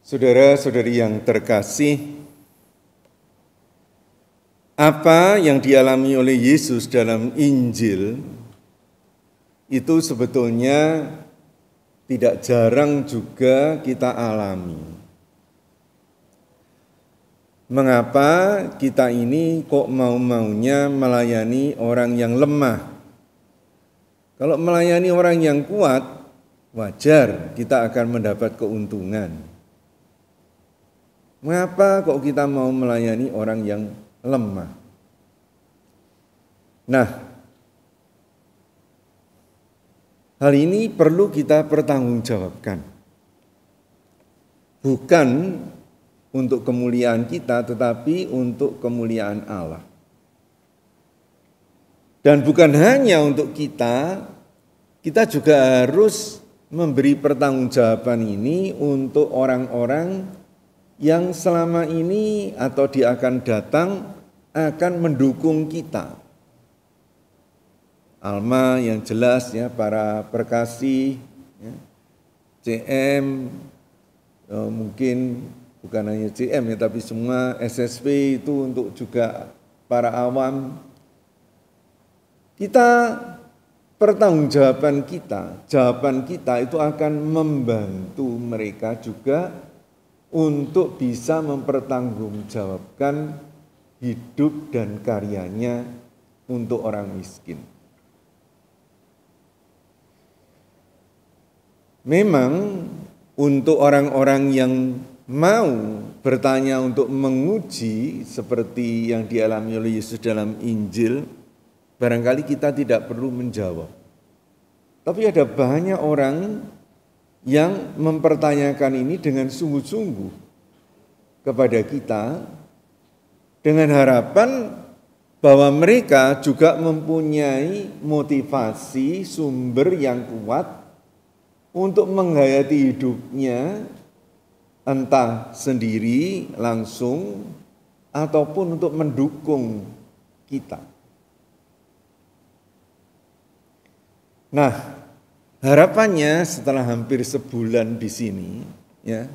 Saudara-saudari yang terkasih, apa yang dialami oleh Yesus dalam Injil itu sebetulnya tidak jarang juga kita alami. Mengapa kita ini kok mau-maunya melayani orang yang lemah? Kalau melayani orang yang kuat, wajar kita akan mendapat keuntungan. Mengapa kok kita mau melayani orang yang lemah? Nah, hal ini perlu kita pertanggungjawabkan. Bukan untuk kemuliaan kita, tetapi untuk kemuliaan Allah. Dan bukan hanya untuk kita juga harus memberi pertanggungjawaban ini untuk orang-orang yang selama ini atau dia akan datang akan mendukung kita. Alma yang jelas ya, para perkasih, ya, CM, mungkin bukan hanya CM ya, tapi semua SSP itu untuk juga para awam. Jawaban kita itu akan membantu mereka juga untuk bisa mempertanggungjawabkan hidup dan karyanya untuk orang miskin. Memang untuk orang-orang yang mau bertanya untuk menguji seperti yang dialami oleh Yesus dalam Injil, barangkali kita tidak perlu menjawab. Tapi ada banyak orang yang mempertanyakan ini dengan sungguh-sungguh kepada kita dengan harapan bahwa mereka juga mempunyai motivasi sumber yang kuat untuk menghayati hidupnya, entah sendiri langsung ataupun untuk mendukung kita. Nah, harapannya setelah hampir sebulan di sini, ya,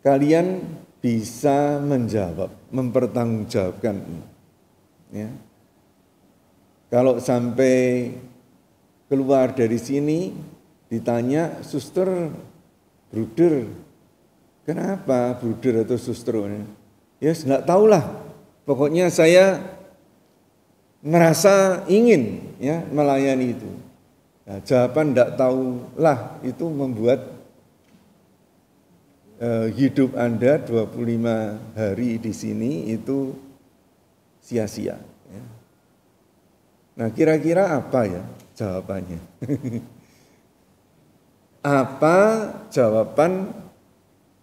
kalian bisa menjawab, mempertanggungjawabkan ini. Ya. Kalau sampai keluar dari sini ditanya, suster, bruder, kenapa bruder atau suster? Ya, enggak tahulah. Pokoknya saya merasa ingin ya melayani itu. Nah, jawaban enggak tahulah itu membuat hidup Anda 25 hari di sini itu sia-sia. Ya. Nah, kira-kira apa ya jawabannya? Apa jawaban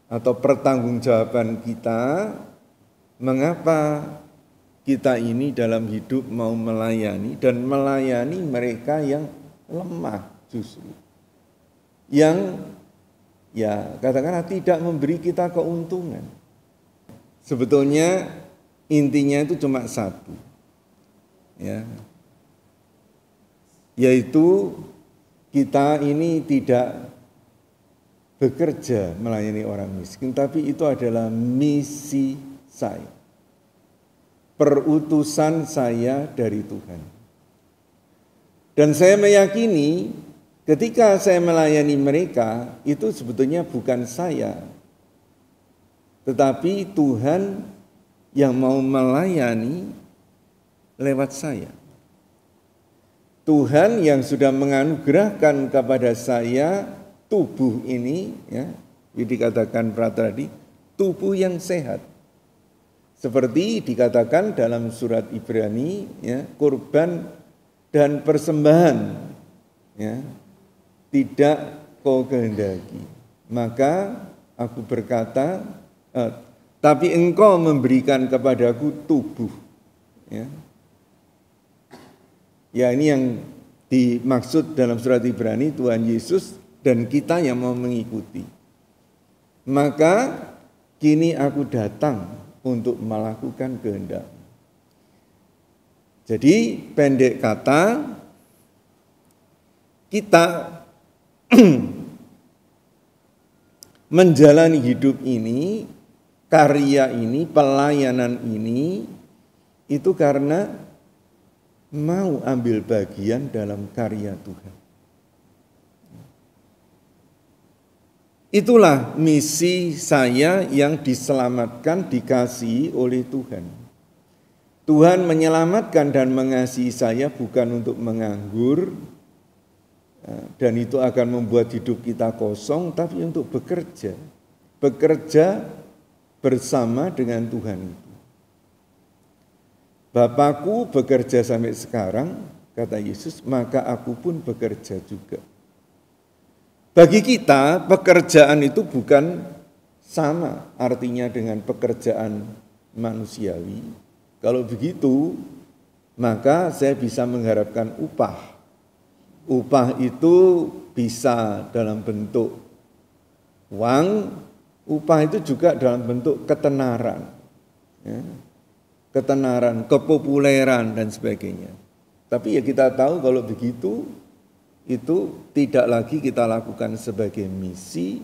atau pertanggungjawaban kita mengapa kita ini dalam hidup mau melayani dan melayani mereka yang lemah justru. Yang ya katakanlah tidak memberi kita keuntungan. Sebetulnya intinya itu cuma satu. Ya. Yaitu kita ini tidak bekerja melayani orang miskin, tapi itu adalah misi saya. Perutusan saya dari Tuhan. Dan saya meyakini ketika saya melayani mereka, itu sebetulnya bukan saya, tetapi Tuhan yang mau melayani lewat saya. Tuhan yang sudah menganugerahkan kepada saya tubuh ini, ya, dikatakan tadi, tubuh yang sehat. Seperti dikatakan dalam surat Ibrani, ya, kurban dan persembahan, ya, tidak kau kehendaki. Maka aku berkata, tapi engkau memberikan kepadaku tubuh. Ya. Ya, ini yang dimaksud dalam surat Ibrani, Tuhan Yesus dan kita yang mau mengikuti. Maka kini aku datang untuk melakukan kehendak. Jadi pendek kata, kita menjalani hidup ini, karya ini, pelayanan ini, itu karena mau ambil bagian dalam karya Tuhan. Itulah misi saya yang diselamatkan, dikasihi oleh Tuhan. Tuhan menyelamatkan dan mengasihi saya bukan untuk menganggur, dan itu akan membuat hidup kita kosong, tapi untuk bekerja. Bekerja bersama dengan Tuhan itu. Bapakku bekerja sampai sekarang, kata Yesus, maka aku pun bekerja juga. Bagi kita, pekerjaan itu bukan sama artinya dengan pekerjaan manusiawi. Kalau begitu, maka saya bisa mengharapkan upah. Upah itu bisa dalam bentuk uang, upah itu juga dalam bentuk ketenaran. Ya. Ketenaran, kepopuleran, dan sebagainya. Tapi ya kita tahu kalau begitu, itu tidak lagi kita lakukan sebagai misi,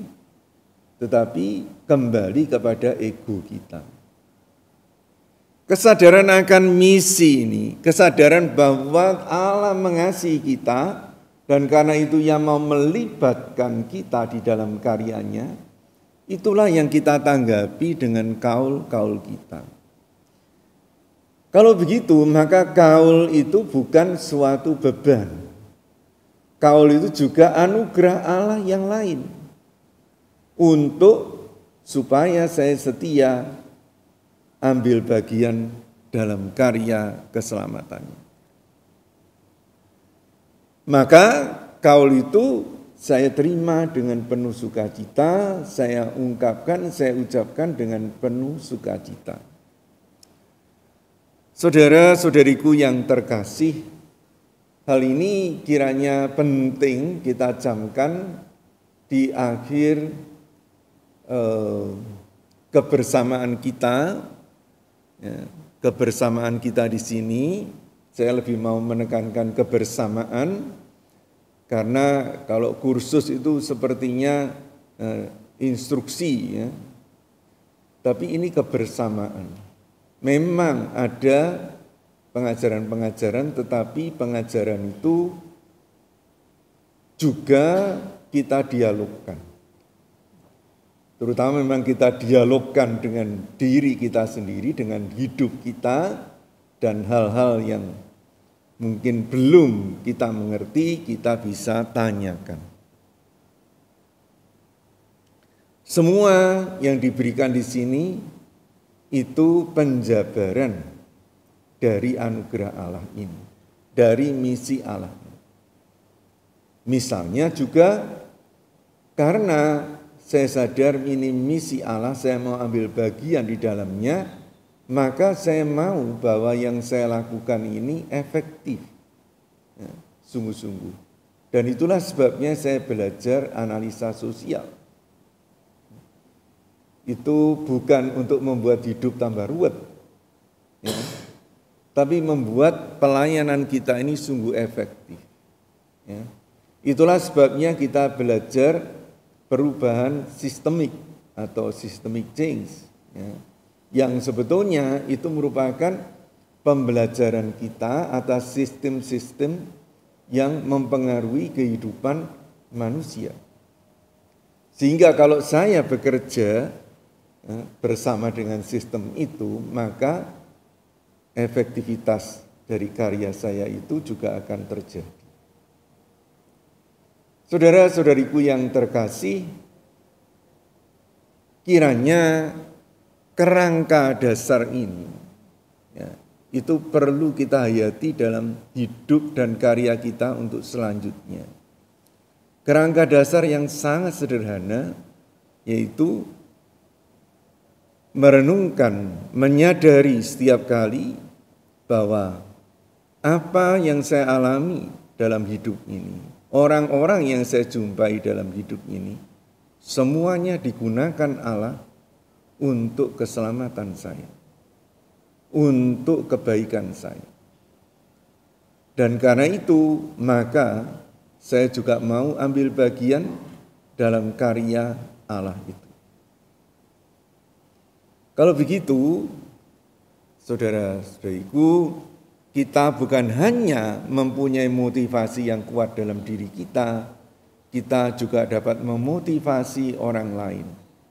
tetapi kembali kepada ego kita. Kesadaran akan misi ini, kesadaran bahwa Allah mengasihi kita, dan karena itu Ia mau melibatkan kita di dalam karyanya, itulah yang kita tanggapi dengan kaul-kaul kita. Kalau begitu, maka kaul itu bukan suatu beban. Kaul itu juga anugerah Allah yang lain untuk supaya saya setia ambil bagian dalam karya keselamatan. Maka kaul itu saya terima dengan penuh sukacita, saya ungkapkan, saya ucapkan dengan penuh sukacita. Saudara-saudariku yang terkasih, hal ini kiranya penting kita camkan di akhir kebersamaan kita. Ya, kebersamaan kita di sini, saya lebih mau menekankan kebersamaan, karena kalau kursus itu sepertinya instruksi, ya. Tapi ini kebersamaan. Memang ada pengajaran-pengajaran, tetapi pengajaran itu juga kita dialogkan. Terutama memang kita dialogkan dengan diri kita sendiri, dengan hidup kita, dan hal-hal yang mungkin belum kita mengerti, kita bisa tanyakan. Semua yang diberikan di sini itu penjabaran dari anugerah Allah ini, dari misi Allah. Misalnya juga karena saya sadar ini misi Allah, saya mau ambil bagian di dalamnya, maka saya mau bahwa yang saya lakukan ini efektif, ya, sungguh-sungguh. Dan itulah sebabnya saya belajar analisa sosial. Itu bukan untuk membuat hidup tambah ruwet, ya, tapi membuat pelayanan kita ini sungguh efektif. Ya. Itulah sebabnya kita belajar perubahan sistemik atau systemic change, ya, yang sebetulnya itu merupakan pembelajaran kita atas sistem-sistem yang mempengaruhi kehidupan manusia. Sehingga kalau saya bekerja bersama dengan sistem itu, maka efektivitas dari karya saya itu juga akan terjadi. Saudara-saudariku yang terkasih, kiranya kerangka dasar ini, ya, itu perlu kita hayati dalam hidup dan karya kita untuk selanjutnya. Kerangka dasar yang sangat sederhana, yaitu merenungkan, menyadari setiap kali bahwa apa yang saya alami dalam hidup ini, orang-orang yang saya jumpai dalam hidup ini, semuanya digunakan Allah untuk keselamatan saya, untuk kebaikan saya. Dan karena itu, maka saya juga mau ambil bagian dalam karya Allah itu. Kalau begitu, saudara-saudariku, kita bukan hanya mempunyai motivasi yang kuat dalam diri kita juga dapat memotivasi orang lain.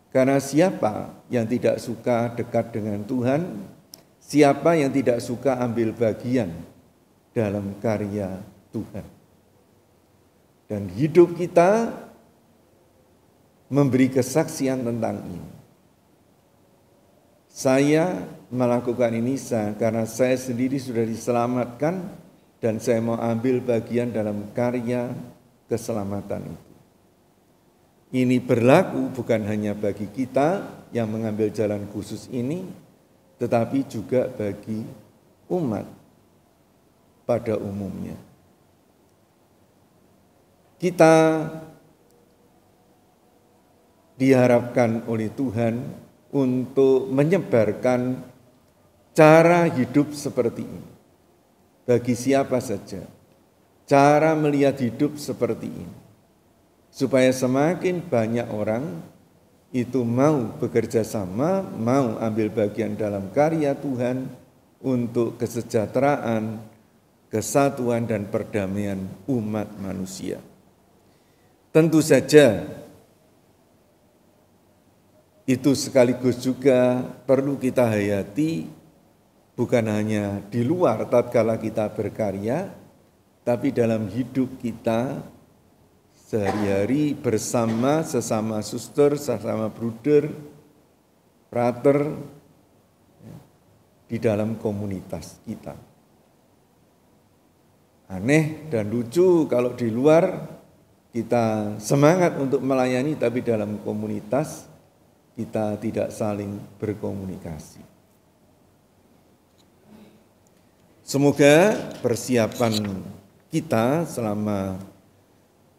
Karena siapa yang tidak suka dekat dengan Tuhan, siapa yang tidak suka ambil bagian dalam karya Tuhan. Dan hidup kita memberi kesaksian tentang ini. Saya melakukan ini karena saya sendiri sudah diselamatkan dan saya mau ambil bagian dalam karya keselamatan itu. Ini berlaku bukan hanya bagi kita yang mengambil jalan khusus ini, tetapi juga bagi umat pada umumnya. Kita diharapkan oleh Tuhan untuk menyebarkan cara hidup seperti ini. Bagi siapa saja, cara melihat hidup seperti ini. Supaya semakin banyak orang itu mau bekerja sama, mau ambil bagian dalam karya Tuhan untuk kesejahteraan, kesatuan dan perdamaian umat manusia. Tentu saja itu sekaligus juga perlu kita hayati bukan hanya di luar tatkala kita berkarya, tapi dalam hidup kita sehari-hari bersama sesama suster, sesama bruder, frater di dalam komunitas kita. Aneh dan lucu kalau di luar kita semangat untuk melayani, tapi dalam komunitas kita tidak saling berkomunikasi. Semoga persiapan kita selama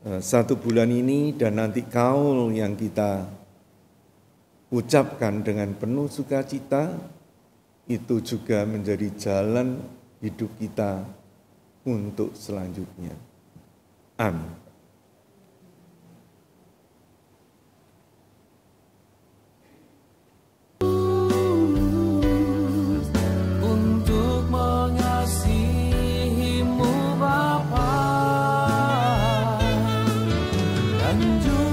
1 bulan ini dan nanti kaul yang kita ucapkan dengan penuh sukacita itu juga menjadi jalan hidup kita untuk selanjutnya. Amin. Untuk mengasihimu Bapa dan juga